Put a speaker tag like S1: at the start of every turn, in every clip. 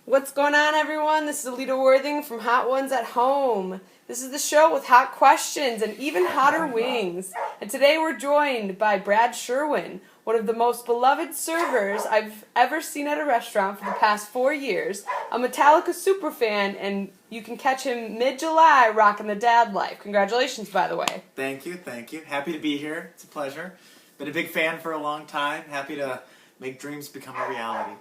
S1: What's going on, everyone? This is Alita Worthing from Hot Ones at Home. This is the show with hot questions and even hotter wings. And today we're joined by Brad Sherwin, one of the most beloved servers I've ever seen at a restaurant for the past 4 years, a Metallica superfan, and you can catch him mid-July rocking the dad life. Congratulations, by the way.
S2: Thank you. Happy to be here. It's a pleasure. Been a big fan for a long time. Happy to make dreams become a reality.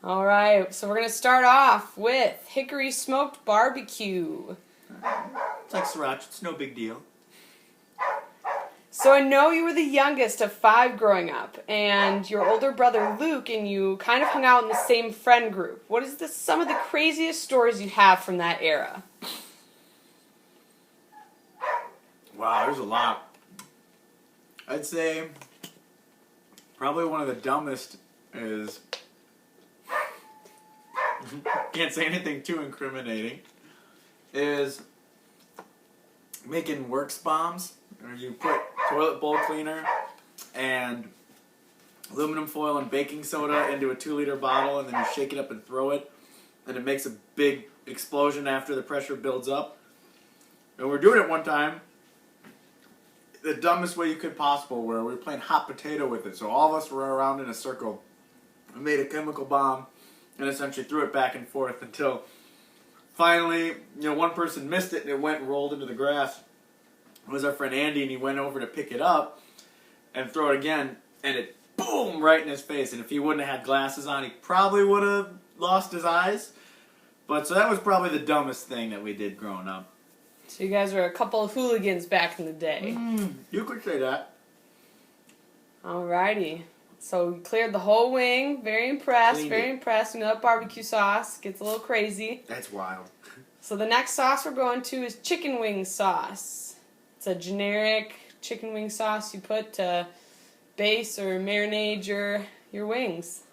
S1: All right, so we're going to start off with hickory smoked barbecue.
S2: It's like sriracha. It's no big deal.
S1: So I know you were the youngest of 5 growing up, and your older brother Luke and you kind of hung out in the same friend group. What is some of the craziest stories you have from that era?
S2: Wow, there's a lot. I'd say probably one of the dumbest is... can't say anything too incriminating, is making works bombs, where you put toilet bowl cleaner and aluminum foil and baking soda into a 2-liter bottle, and then you shake it up and throw it, and it makes a big explosion after the pressure builds up. And we're doing it one time the dumbest way you could possible, where we were playing hot potato with it. So all of us were around in a circle and made a chemical bomb and essentially threw it back and forth until finally, one person missed it and it went and rolled into the grass. It was our friend Andy, and he went over to pick it up and throw it again, and it boom right in his face. And if he wouldn't have had glasses on, he probably would have lost his eyes. But so that was probably the dumbest thing that we did growing up.
S1: So you guys were a couple of hooligans back in the day.
S2: You could say that.
S1: Alrighty. So we cleared the whole wing. Very impressed.
S2: Cleaned
S1: Very
S2: it.
S1: impressed. You know that barbecue sauce gets a little crazy.
S2: That's wild.
S1: So the next sauce we're going to is chicken wing sauce. It's a generic chicken wing sauce you put to base or marinate your wings.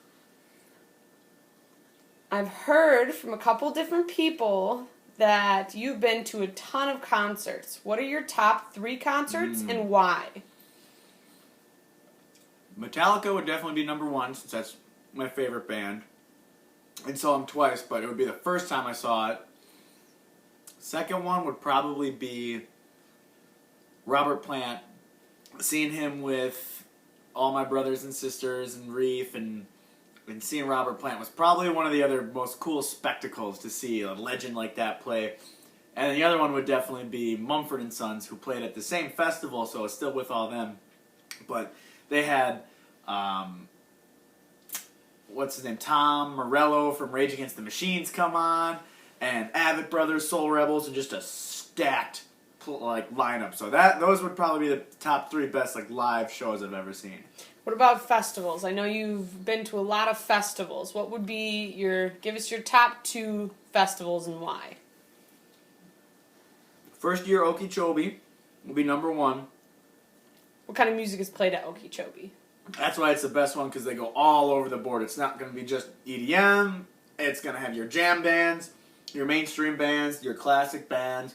S1: I've heard from a couple different people that you've been to a ton of concerts. What are your top 3 concerts and why?
S2: Metallica would definitely be number 1, since that's my favorite band. And saw them twice, but it would be the first time I saw it. Second one would probably be Robert Plant. Seeing him with all my brothers and sisters and Reef, and seeing Robert Plant was probably one of the other most cool spectacles to see a legend like that play. And then the other one would definitely be Mumford & Sons, who played at the same festival, so it's still with all them. But they had, what's his name, Tom Morello from Rage Against the Machines come on, and Avett Brothers, Soul Rebels, and just a stacked lineup. So those would probably be the top 3 best live shows I've ever seen.
S1: What about festivals? I know you've been to a lot of festivals. What would be give us your top 2 festivals and why?
S2: First year Okeechobee will be number 1.
S1: What kind of music is played at Okeechobee?
S2: That's why it's the best one, because they go all over the board. It's not going to be just EDM. It's going to have your jam bands, your mainstream bands, your classic bands,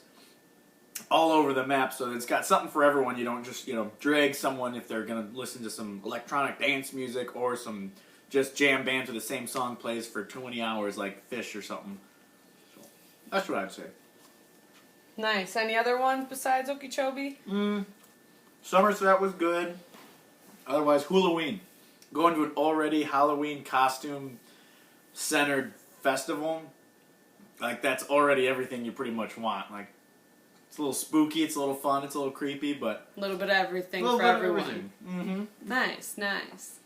S2: all over the map. So it's got something for everyone. You don't just, drag someone if they're going to listen to some electronic dance music or some just jam band to the same song plays for 20 hours like Fish or something. So that's what I'd say.
S1: Nice. Any other ones besides Okeechobee?
S2: Somerset was good. Otherwise, Halloween. Going to an already Halloween costume-centered festival, that's already everything you pretty much want. It's a little spooky, it's a little fun, it's a little creepy, but...
S1: A little bit of everything for everyone. Nice, nice.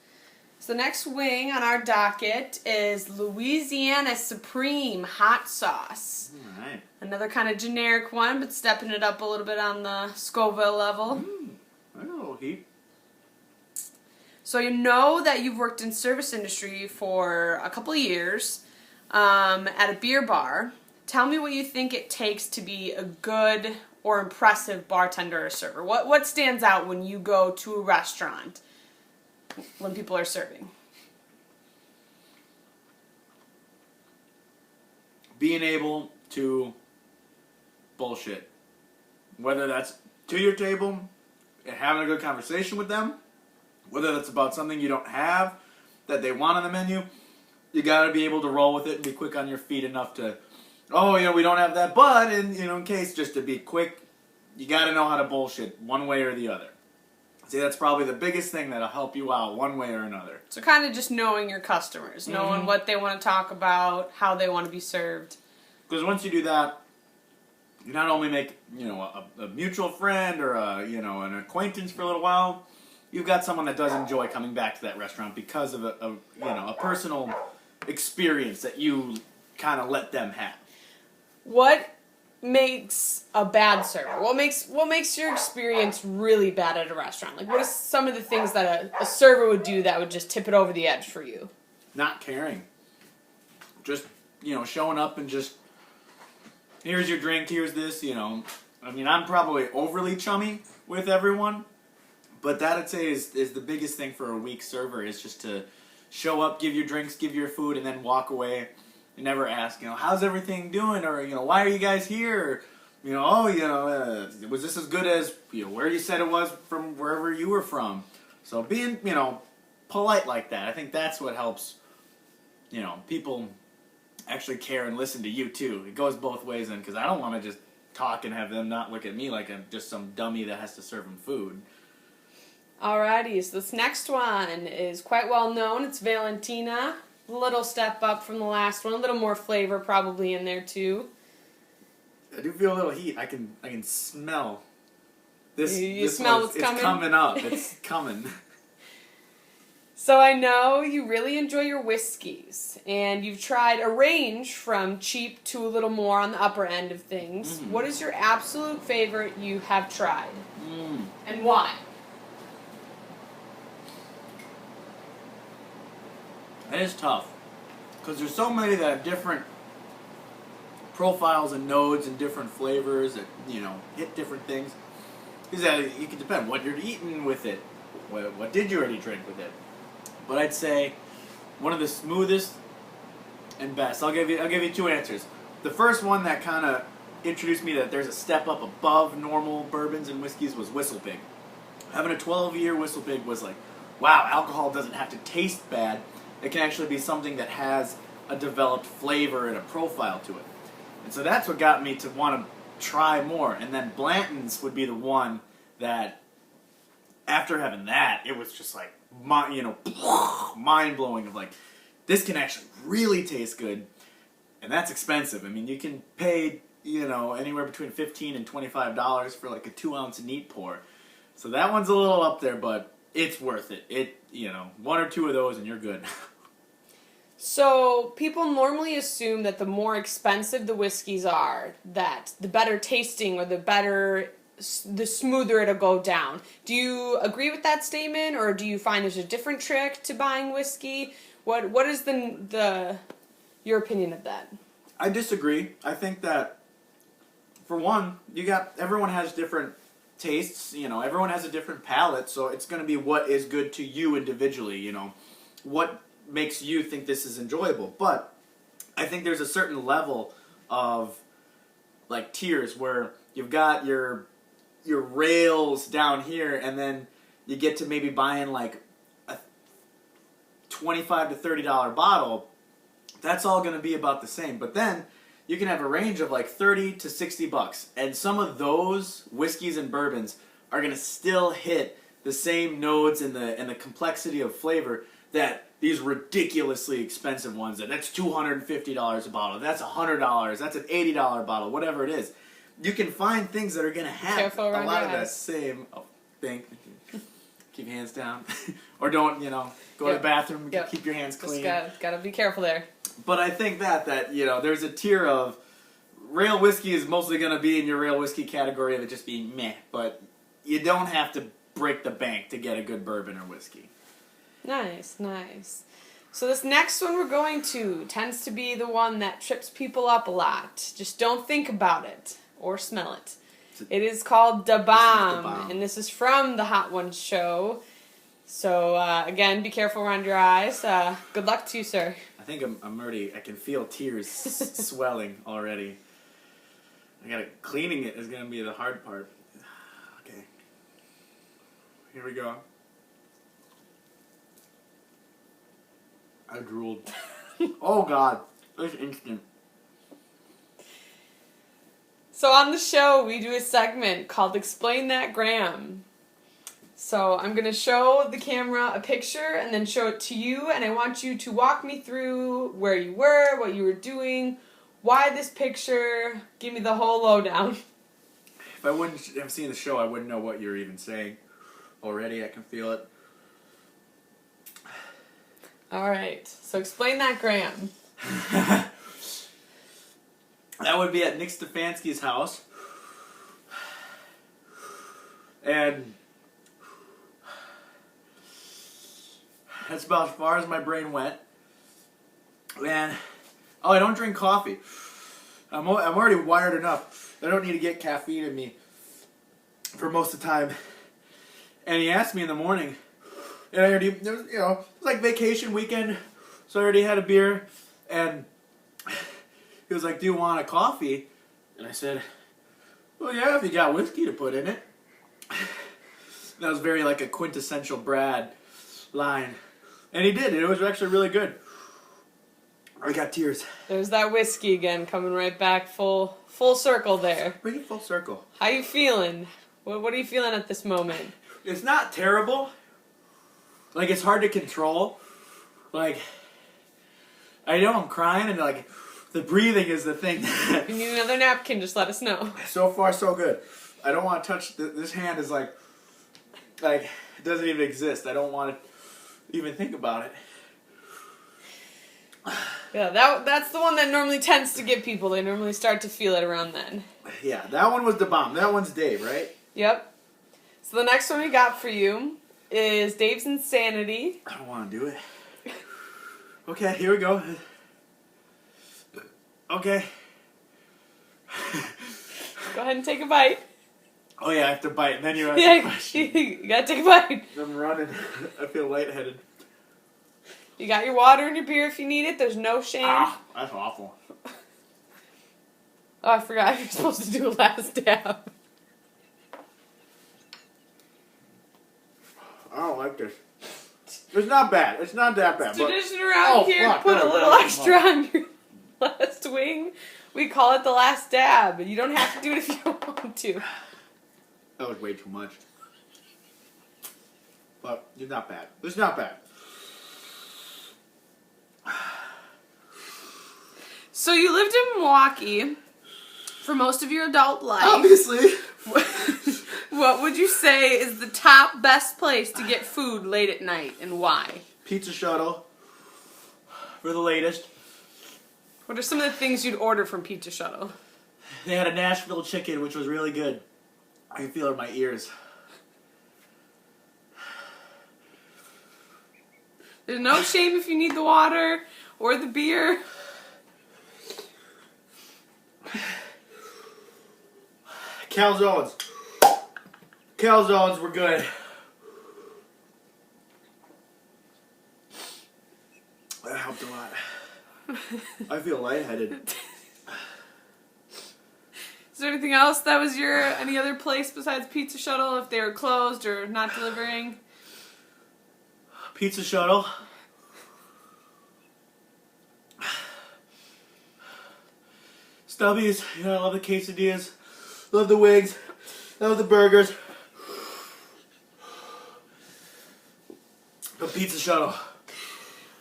S1: So the next wing on our docket is Louisiana Supreme Hot Sauce.
S2: All right.
S1: Another kind of generic one, but stepping it up a little bit on the Scoville level.
S2: I got a little heat.
S1: So you know that you've worked in service industry for a couple of years at a beer bar. Tell me what you think it takes to be a good or impressive bartender or server. What stands out when you go to a restaurant when people are serving?
S2: Being able to bullshit. Whether that's to your table and having a good conversation with them, whether that's about something you don't have that they want on the menu, you got to be able to roll with it and be quick on your feet enough to, oh, we don't have that, but in case, just to be quick, you got to know how to bullshit one way or the other. See, that's probably the biggest thing that'll help you out one way or another.
S1: So kind of just knowing your customers, knowing what they want to talk about, how they want to be served.
S2: Because once you do that, you not only make a mutual friend or an acquaintance for a little while, you've got someone that does enjoy coming back to that restaurant because of a personal experience that you kind of let them have.
S1: What makes a bad server? What makes your experience really bad at a restaurant? Like, what are some of the things that a server would do that would just tip it over the edge for you?
S2: Not caring. Just, showing up and just, here's your drink, here's this, I mean, I'm probably overly chummy with everyone, but that I'd say is the biggest thing for a weak server, is just to show up, give your drinks, give your food, and then walk away. And never ask, how's everything doing? Or, why are you guys here? Was this as good as, where you said it was from wherever you were from? So being, polite like that, I think that's what helps, people actually care and listen to you too. It goes both ways then, because I don't want to just talk and have them not look at me like I'm just some dummy that has to serve them food.
S1: Alrighty, so this next one is quite well known. It's Valentina. A little step up from the last one, a little more flavor probably in there too.
S2: I do feel a little heat. I can smell this.
S1: You smell what's coming?
S2: It's coming up. It's coming.
S1: So I know you really enjoy your whiskeys, and you've tried a range from cheap to a little more on the upper end of things. Mm. What is your absolute favorite you have tried? And why?
S2: It is tough, because there's so many that have different profiles and nodes and different flavors that, hit different things. Because you can depend what you're eating with it. What did you already drink with it? But I'd say one of the smoothest and best. I'll give you two answers. The first one that kind of introduced me that there's a step up above normal bourbons and whiskeys was Whistle Pig. Having a 12-year Whistle Pig was like, wow, alcohol doesn't have to taste bad. It can actually be something that has a developed flavor and a profile to it. And so that's what got me to want to try more. And then Blanton's would be the one that, after having that, it was just like, mind-blowing of like, this can actually really taste good. And that's expensive. I mean, you can pay, anywhere between $15 and $25 for like a 2-ounce neat pour. So that one's a little up there, but it's worth it. One or two of those and you're good.
S1: So people normally assume that the more expensive the whiskeys are, that the better tasting or the smoother it'll go down. Do you agree with that statement, or do you find there's a different trick to buying whiskey? What is your opinion of that?
S2: I disagree. I think that, for one, everyone has different tastes. Everyone has a different palate, so it's going to be what is good to you individually. What makes you think this is enjoyable. But I think there's a certain level of like tiers where you've got your rails down here, and then you get to maybe buying like a $25 to $30 bottle. That's all going to be about the same. But then you can have a range of like $30 to $60, and some of those whiskeys and bourbons are going to still hit the same nodes and the complexity of flavor that these ridiculously expensive ones, that's $250 a bottle, that's $100, that's an $80 bottle, whatever it is. You can find things that are going to have a lot of that same thing. Keep your hands down. Or don't, go to the bathroom, keep your hands clean.
S1: Just gotta be careful there.
S2: But I think that there's a tier of rail whiskey is mostly going to be in your rail whiskey category of it just being meh, but you don't have to break the bank to get a good bourbon or whiskey.
S1: Nice. So this next one we're going to tends to be the one that trips people up a lot. Just don't think about it or smell it. It is called Da Bomb, and this is from the Hot Ones show. So again, be careful around your eyes. Good luck to you, sir.
S2: I think I'm already. I can feel tears swelling already. Cleaning it is gonna be the hard part. Okay, here we go. I drooled. Oh God, it's instant.
S1: So on the show, we do a segment called Explain That Graham. So I'm going to show the camera a picture and then show it to you, and I want you to walk me through where you were, what you were doing, why this picture, give me the whole lowdown.
S2: If I wouldn't have seen the show, I wouldn't know what you're even saying. Already, I can feel it.
S1: All right, so explain that Graham.
S2: That would be at Nick Stefanski's house. And that's about as far as my brain went. And, I don't drink coffee. I'm already wired enough. I don't need to get caffeine in me for most of the time. And he asked me in the morning, and I already, it was like vacation weekend, so I already had a beer, and he was like, "Do you want a coffee?" And I said, "Well, yeah, if you got whiskey to put in it." That was very like a quintessential Brad line. And he did. It was actually really good. I got tears.
S1: There's that whiskey again, coming right back full circle there.
S2: Bring it full circle.
S1: How you feeling? What are you feeling at this moment?
S2: It's not terrible. Like, it's hard to control. Like, I know I'm crying, and like, the breathing is the thing.
S1: If you need another napkin, just let us know.
S2: So far, so good. I don't want to touch, this hand is like, it doesn't even exist. I don't want to even think about it.
S1: Yeah, that's the one that normally tends to get people. They normally start to feel it around then.
S2: Yeah, that one was the bomb. That one's Dave, right?
S1: Yep. So the next one we got for you is Dave's Insanity.
S2: I don't want to do it. Okay, here we go. Okay.
S1: Go ahead and take a bite.
S2: Oh yeah, I have to bite, and then you ask the question.
S1: You gotta take a bite.
S2: I'm running. I feel lightheaded.
S1: You got your water and your beer if you need it. There's no shame.
S2: Ah, that's awful.
S1: Oh, I forgot you're supposed to do a last dab.
S2: I don't like this. It's not bad. It's not that bad.
S1: Tradition around here to put a little extra on your last wing. We call it the last dab. You don't have to do it if you don't want to.
S2: That was way too much. But it's not bad. It's not bad.
S1: So you lived in Milwaukee for most of your adult life.
S2: Obviously.
S1: What would you say is the top best place to get food late at night, and why?
S2: Pizza Shuttle. For the latest.
S1: What are some of the things you'd order from Pizza Shuttle?
S2: They had a Nashville chicken, which was really good. I can feel it in my ears.
S1: There's no shame if you need the water or the beer.
S2: Calzones. Calzones were good. That helped a lot. I feel lightheaded.
S1: Is there anything else that was any other place besides Pizza Shuttle if they were closed or not delivering?
S2: Pizza Shuttle. Stubbies. You know, I love the quesadillas. Love the wings. Love the burgers. But Pizza Shuttle.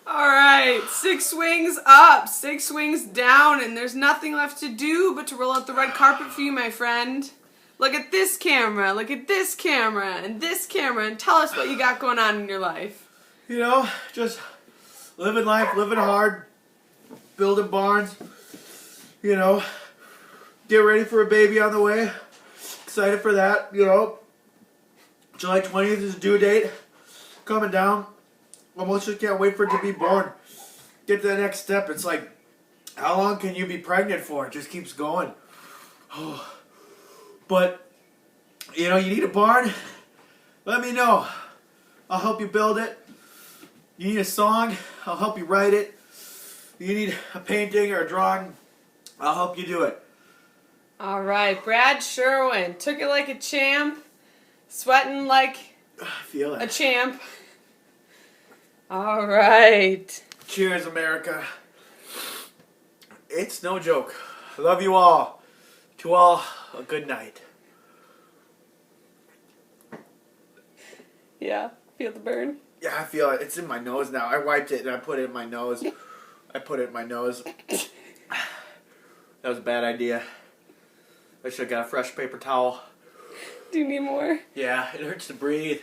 S1: Alright, 6 wings up, 6 wings down, and there's nothing left to do but to roll out the red carpet for you, my friend. Look at this camera, look at this camera, and tell us what you got going on in your life.
S2: You know, just living life, living hard, building barns, you know, get ready for a baby on the way. Excited for that, you know. July 20th is the due date. Coming down. Almost just can't wait for it to be born. Get to the next step. It's like, how long can you be pregnant for? It just keeps going. But, you know, you need a barn? Let me know. I'll help you build it. You need a song? I'll help you write it. You need a painting or a drawing? I'll help you do it.
S1: Alright, Brad Sherwin took it like a champ, sweating like
S2: I feel it.
S1: a champ. Alright.
S2: Cheers, America. It's no joke. I love you all. To all, a good night.
S1: Yeah, feel the burn.
S2: Yeah, I feel it. It's in my nose now. I wiped it and I put it in my nose. That was a bad idea. I should have got a fresh paper towel.
S1: Do you need more?
S2: Yeah, it hurts to breathe.